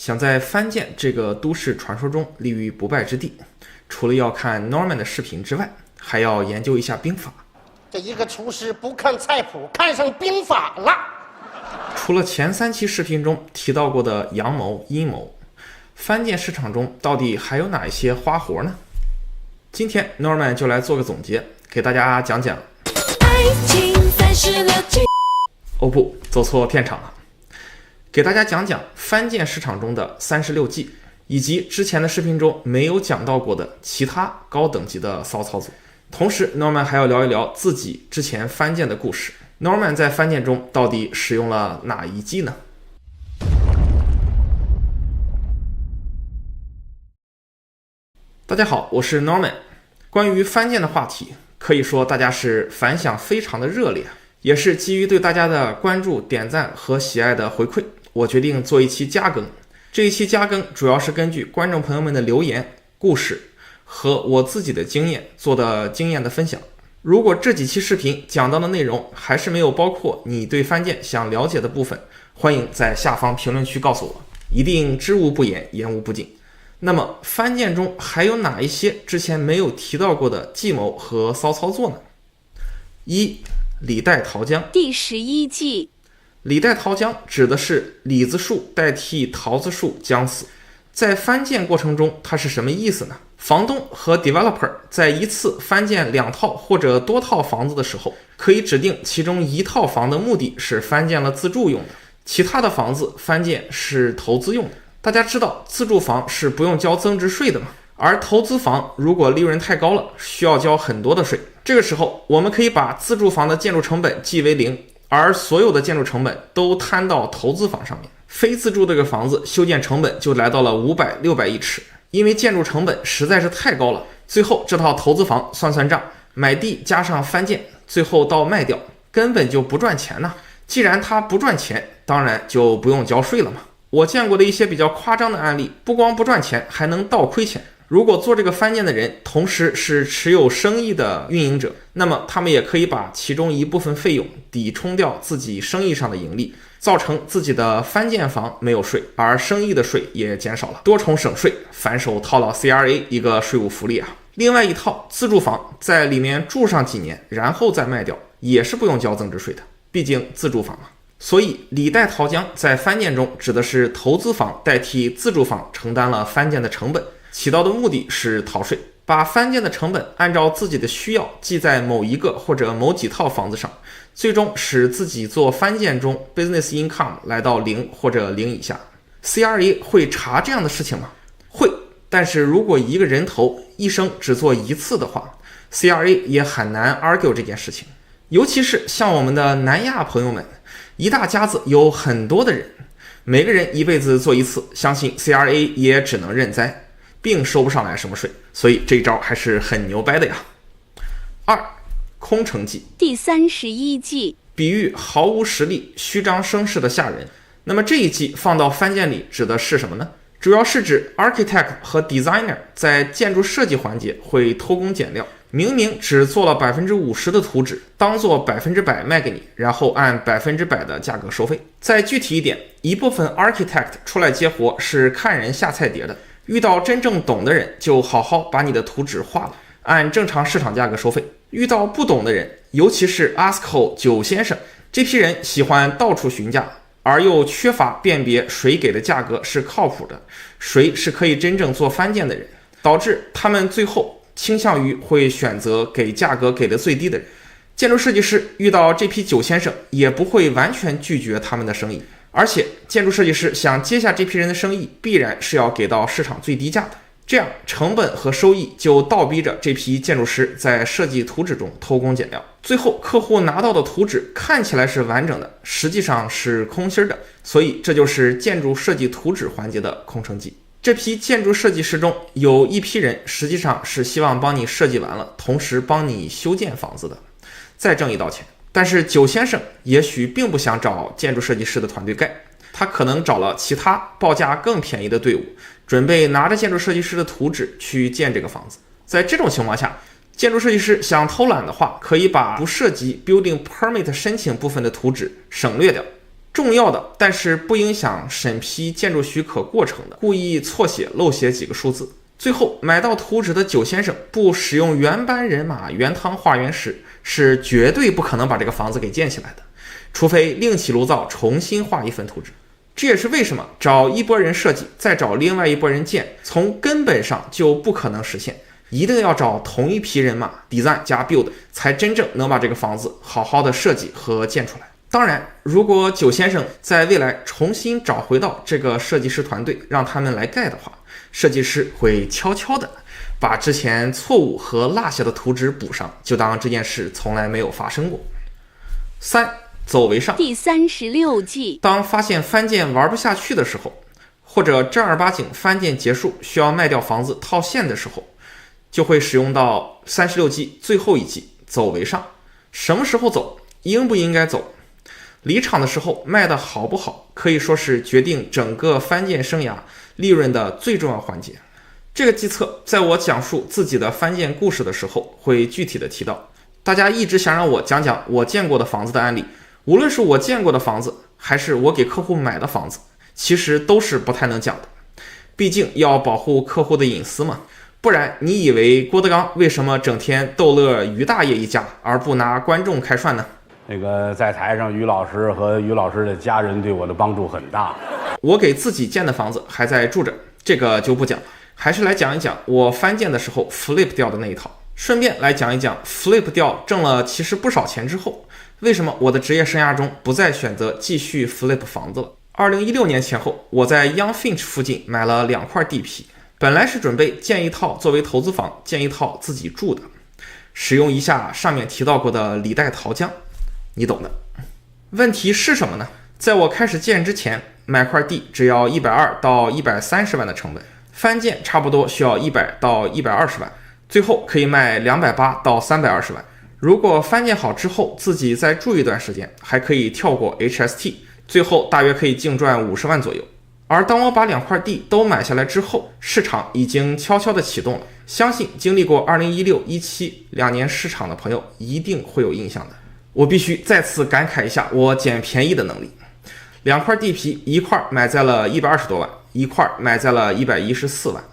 想在番建这个都市传说中立于不败之地，除了要看 Norman 的视频之外，还要研究一下兵法。这一个厨师不看菜谱，看上兵法了。除了前3期视频中提到过的阳谋、阴谋，番建市场中到底还有哪一些花活呢？今天 Norman 就来做个总结，给大家讲讲。爱情36计。哦不，走错片场了。给大家讲讲番建市场中的36计，以及之前的视频中没有讲到过的其他高等级的骚操作。同时 Norman 还要聊一聊自己之前番建的故事。Norman 在番建中到底使用了哪一计呢？大家好，我是 Norman。 关于番建的话题，可以说大家是反响非常的热烈，也是基于对大家的关注、点赞和喜爱的回馈，我决定做一期加更。这一期加更主要是根据观众朋友们的留言、故事和我自己的经验做的经验的分享。如果这几期视频讲到的内容还是没有包括你对番建想了解的部分，欢迎在下方评论区告诉我，一定知无不言，言无不尽。那么番建中还有哪一些之前没有提到过的计谋和骚操作呢？一、李代桃僵。第11计。李代桃僵指的是李子树代替桃子树将死。在番建过程中，它是什么意思呢？房东和 developer 在一次番建2套或者多套房子的时候，可以指定其中1套房的目的是番建了自住用的，其他的房子番建是投资用的。大家知道自住房是不用交增值税的嘛，而投资房如果利润太高了，需要交很多的税。这个时候我们可以把自住房的建筑成本记为0，而所有的建筑成本都摊到投资房上面。非自住这个房子修建成本就来到了500、600一尺，因为建筑成本实在是太高了。最后这套投资房算算账，买地加上番建，最后到卖掉，根本就不赚钱呢。既然它不赚钱，当然就不用交税了嘛。我见过的一些比较夸张的案例，不光不赚钱，还能倒亏钱。如果做这个番建的人同时是持有生意的运营者，那么他们也可以把其中一部分费用抵冲掉自己生意上的盈利，造成自己的番建房没有税，而生意的税也减少了，多重省税，反手套了 CRA 一个税务福利啊。另外一套自住房在里面住上几年，然后再卖掉，也是不用交增值税的，毕竟自住房嘛。所以李代桃僵在番建中指的是投资房代替自住房承担了番建的成本，起到的目的是逃税，把番建的成本按照自己的需要记在某一个或者某几套房子上，最终使自己做番建中 business income 来到0或者0以下。 CRA 会查这样的事情吗？会，但是如果一个人头一生只做1次的话， CRA 也很难 argue 这件事情。尤其是像我们的南亚朋友们，一大家子有很多的人，每个人一辈子做1次，相信 CRA 也只能认栽，并收不上来什么税，所以这一招还是很牛掰的呀。2、空城计。第31计。比喻毫无实力、虚张声势的下人。那么这一计放到番建里指的是什么呢？主要是指 architect 和 designer 在建筑设计环节会偷工减料，明明只做了 50% 的图纸，当做100%卖给你，然后按100%的价格收费。再具体一点，一部分 architect 出来接活是看人下菜碟的，遇到真正懂的人就好好把你的图纸画了，按正常市场价格收费。遇到不懂的人，尤其是 ASCO 9先生这批人，喜欢到处询价，而又缺乏辨别谁给的价格是靠谱的，谁是可以真正做番建的人，导致他们最后倾向于会选择给价格给的最低的人。建筑设计师遇到这批9先生也不会完全拒绝他们的生意，而且建筑设计师想接下这批人的生意，必然是要给到市场最低价的，这样成本和收益就倒逼着这批建筑师在设计图纸中偷工减料，最后客户拿到的图纸看起来是完整的，实际上是空心的。所以这就是建筑设计图纸环节的空城计。这批建筑设计师中有一批人实际上是希望帮你设计完了，同时帮你修建房子的，再挣一刀钱。但是9先生也许并不想找建筑设计师的团队盖，他可能找了其他报价更便宜的队伍，准备拿着建筑设计师的图纸去建这个房子。在这种情况下，建筑设计师想偷懒的话，可以把不涉及 building permit 申请部分的图纸省略掉，重要的但是不影响审批建筑许可过程的，故意错写漏写几个数字。最后买到图纸的九先生不使用原班人马原汤化原石，是绝对不可能把这个房子给建起来的，除非另起炉灶重新画一份图纸。这也是为什么找一拨人设计，再找另外一拨人建，从根本上就不可能实现。一定要找同一批人马 design 加 build， 才真正能把这个房子好好的设计和建出来。当然，如果九先生在未来重新找回到这个设计师团队，让他们来盖的话，设计师会悄悄的把之前错误和落下的图纸补上，就当这件事从来没有发生过。3. 走为上。第36计，当发现翻建玩不下去的时候，或者正儿八经翻建结束需要卖掉房子套现的时候，就会使用到36计最后一计，走为上。什么时候走，应不应该走，离场的时候卖的好不好，可以说是决定整个翻建生涯利润的最重要环节。这个计策在我讲述自己的翻建故事的时候会具体的提到。大家一直想让我讲讲我见过的房子的案例，无论是我见过的房子还是我给客户买的房子，其实都是不太能讲的，毕竟要保护客户的隐私嘛。不然你以为郭德纲为什么整天逗乐于大爷一家，而不拿观众开涮呢？那个在台上，于老师和于老师的家人对我的帮助很大。我给自己建的房子还在住着，这个就不讲了，还是来讲一讲我翻建的时候 flip 掉的那一套。顺便来讲一讲 flip 掉挣了其实不少钱之后，为什么我的职业生涯中不再选择继续 flip 房子了。2016年前后，我在 Young Finch 附近买了2块地皮，本来是准备建一套作为投资房，建一套自己住的，使用一下上面提到过的李代桃浆，你懂的。问题是什么呢？在我开始建之前，买块地只要120到130万的成本，翻建差不多需要100到120万，最后可以卖280到320万。如果翻建好之后自己再住一段时间，还可以跳过 HST， 最后大约可以净赚50万左右。而当我把2块地都买下来之后，市场已经悄悄地启动了，相信经历过2016、17 2年市场的朋友一定会有印象的。我必须再次感慨一下我捡便宜的能力。2块地皮，一块买在了120多万，一块买在了114万。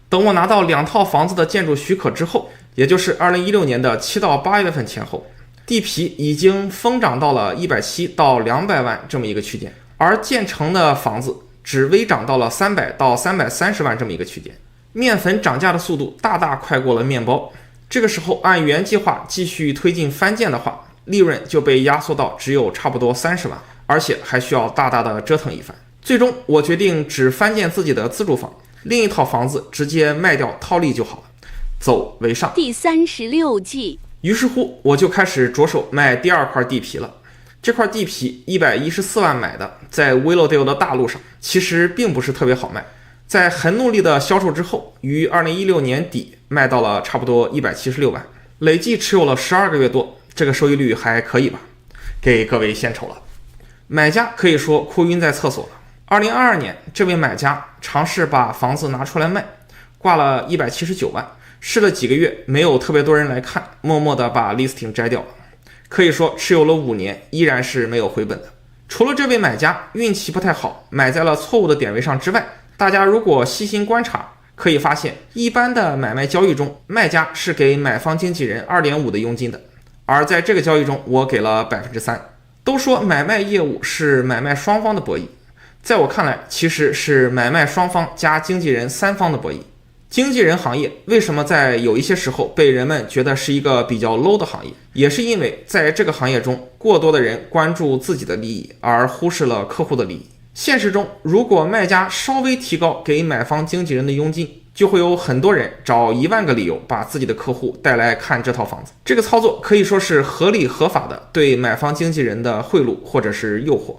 等我拿到2套房子的建筑许可之后，也就是2016年的7到8月份前后，地皮已经疯涨到了170到200万这么一个区间，而建成的房子只微涨到了300到330万这么一个区间。面粉涨价的速度大大快过了面包。这个时候按原计划继续推进翻建的话，利润就被压缩到只有差不多30万，而且还需要大大的折腾一番。最终我决定只翻建自己的自住房，另一套房子直接卖掉套利就好了，走为上。第36计，于是乎我就开始着手卖第2块地皮了。这块地皮114万买的，在 Willowdale 的大路上，其实并不是特别好卖。在很努力的销售之后，于2016年底卖到了差不多176万，累计持有了12个月多，这个收益率还可以吧？给各位献丑了。买家可以说哭晕在厕所了。2022年，这位买家尝试把房子拿出来卖，挂了179万，试了几个月，没有特别多人来看，默默地把 listing 摘掉了。可以说持有了5年，依然是没有回本的。除了这位买家运气不太好，买在了错误的点位上之外，大家如果细心观察，可以发现一般的买卖交易中，卖家是给买方经纪人 2.5 的佣金的，而在这个交易中我给了 3%。 都说买卖业务是买卖双方的博弈，在我看来其实是买卖双方加经纪人3方的博弈。经纪人行业为什么在有一些时候被人们觉得是一个比较 low 的行业，也是因为在这个行业中，过多的人关注自己的利益，而忽视了客户的利益。现实中，如果卖家稍微提高给买方经纪人的佣金，就会有很多人找1万个理由把自己的客户带来看这套房子。这个操作可以说是合理合法的对买方经纪人的贿赂或者是诱惑。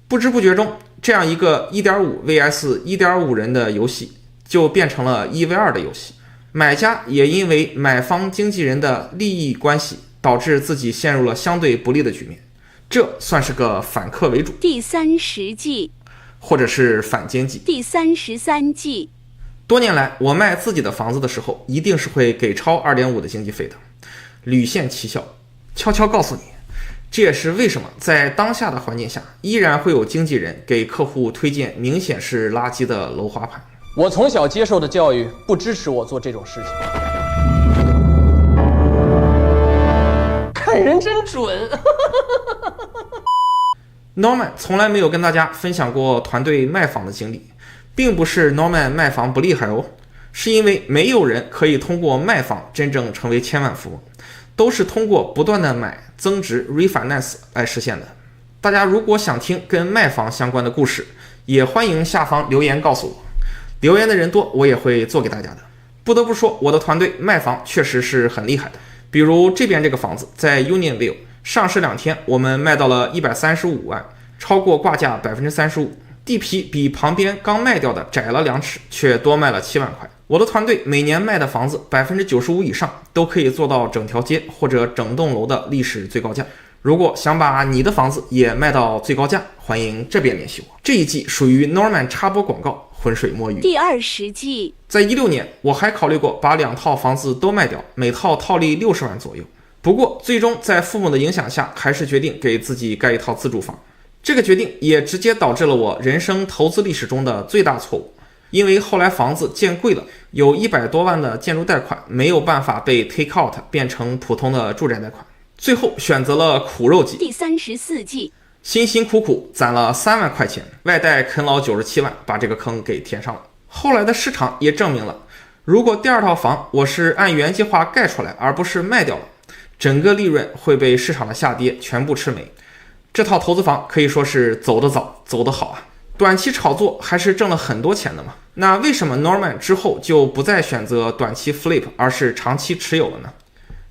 不知不觉中，这样一个 1.5 vs 1.5 人的游戏就变成了1v2 的游戏，买家也因为买方经纪人的利益关系，导致自己陷入了相对不利的局面，这算是个反客为主。第30计，或者是反间计。第33计，多年来我卖自己的房子的时候，一定是会给超 2.5 的经纪费的，屡见奇效。悄悄告诉你，这也是为什么在当下的环境下，依然会有经纪人给客户推荐明显是垃圾的楼花盘。我从小接受的教育不支持我做这种事情。看人真准。Norman 从来没有跟大家分享过团队卖房的经历，并不是 Norman 卖房不厉害哦，是因为没有人可以通过卖房真正成为千万富翁，都是通过不断的买增值 refinance 来实现的。大家如果想听跟卖房相关的故事，也欢迎下方留言告诉我，留言的人多，我也会做给大家的。不得不说，我的团队卖房确实是很厉害的。比如这边这个房子在 Unionville 上市2天，我们卖到了135万，超过挂价 35%， 地皮比旁边刚卖掉的窄了2尺，却多卖了7万块。我的团队每年卖的房子 95% 以上都可以做到整条街或者整栋楼的历史最高价。如果想把你的房子也卖到最高价，欢迎这边联系我。这一季属于 Norman 插播广告，浑水摸鱼。第20季，在16年，我还考虑过把2套房子都卖掉，每套套利60万左右。不过最终在父母的影响下，还是决定给自己盖一套自住房。这个决定也直接导致了我人生投资历史中的最大错误，因为后来房子建贵了，有100多万的建筑贷款没有办法被 take out 变成普通的住宅贷款，最后选择了苦肉计。第34季，辛辛苦苦攒了3万块钱，外贷啃老97万，把这个坑给填上了。后来的市场也证明了，如果第2套房我是按原计划盖出来，而不是卖掉了，整个利润会被市场的下跌全部吃没。这套投资房可以说是走得早，走得好啊！短期炒作还是挣了很多钱的嘛。那为什么 Norman 之后就不再选择短期 flip， 而是长期持有了呢？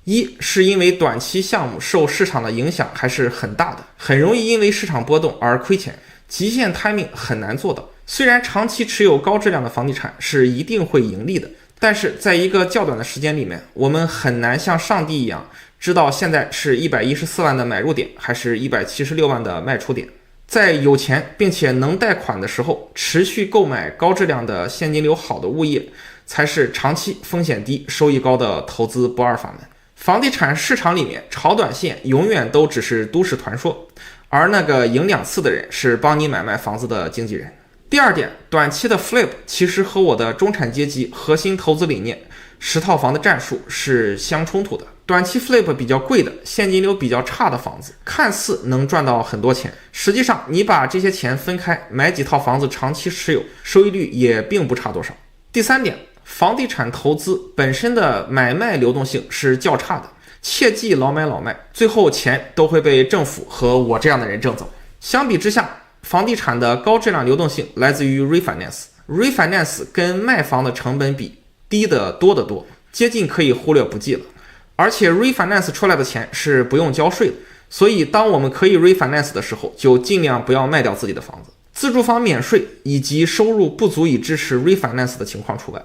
一是因为短期项目受市场的影响还是很大的，很容易因为市场波动而亏钱，极限 timing 很难做到。虽然长期持有高质量的房地产是一定会盈利的，但是在一个较短的时间里面，我们很难像上帝一样知道现在是114万的买入点还是176万的卖出点。在有钱并且能贷款的时候，持续购买高质量的现金流好的物业，才是长期风险低收益高的投资不二法门。房地产市场里面炒短线永远都只是都市传说，而那个赢2次的人是帮你买卖房子的经纪人。第2点，短期的 flip 其实和我的中产阶级核心投资理念10套房的战术是相冲突的。短期 flip 比较贵的，现金流比较差的房子，看似能赚到很多钱，实际上你把这些钱分开买几套房子长期持有，收益率也并不差多少。第3点，房地产投资本身的买卖流动性是较差的，切忌老买老卖，最后钱都会被政府和我这样的人挣走。相比之下，房地产的高质量流动性来自于 refinance 跟卖房的成本比低得多得多，接近可以忽略不计了。而且 refinance 出来的钱是不用交税的，所以当我们可以 refinance 的时候，就尽量不要卖掉自己的房子。自住房免税以及收入不足以支持 refinance 的情况除外。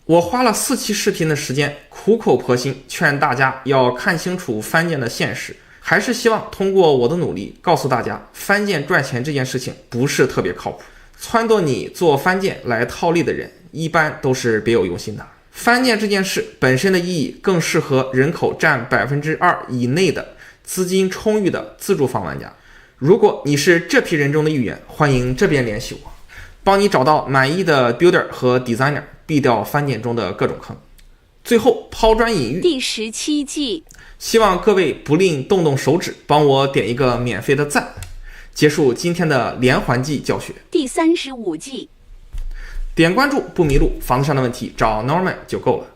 我花了4期视频的时间，苦口婆心劝大家要看清楚翻建的现实，还是希望通过我的努力告诉大家，翻建赚钱这件事情不是特别靠谱，撺掇你做翻建来套利的人一般都是别有用心的。翻建这件事本身的意义更适合人口占 2% 以内的资金充裕的自住房玩家。如果你是这批人中的一员，欢迎这边联系我，帮你找到满意的 builder 和 designer， 避掉翻建中的各种坑。最后抛砖引玉，第17季，希望各位不吝动动手指帮我点一个免费的赞。结束今天的连环计教学。第35季，点关注不迷路，房子上的问题找 Norman 就够了。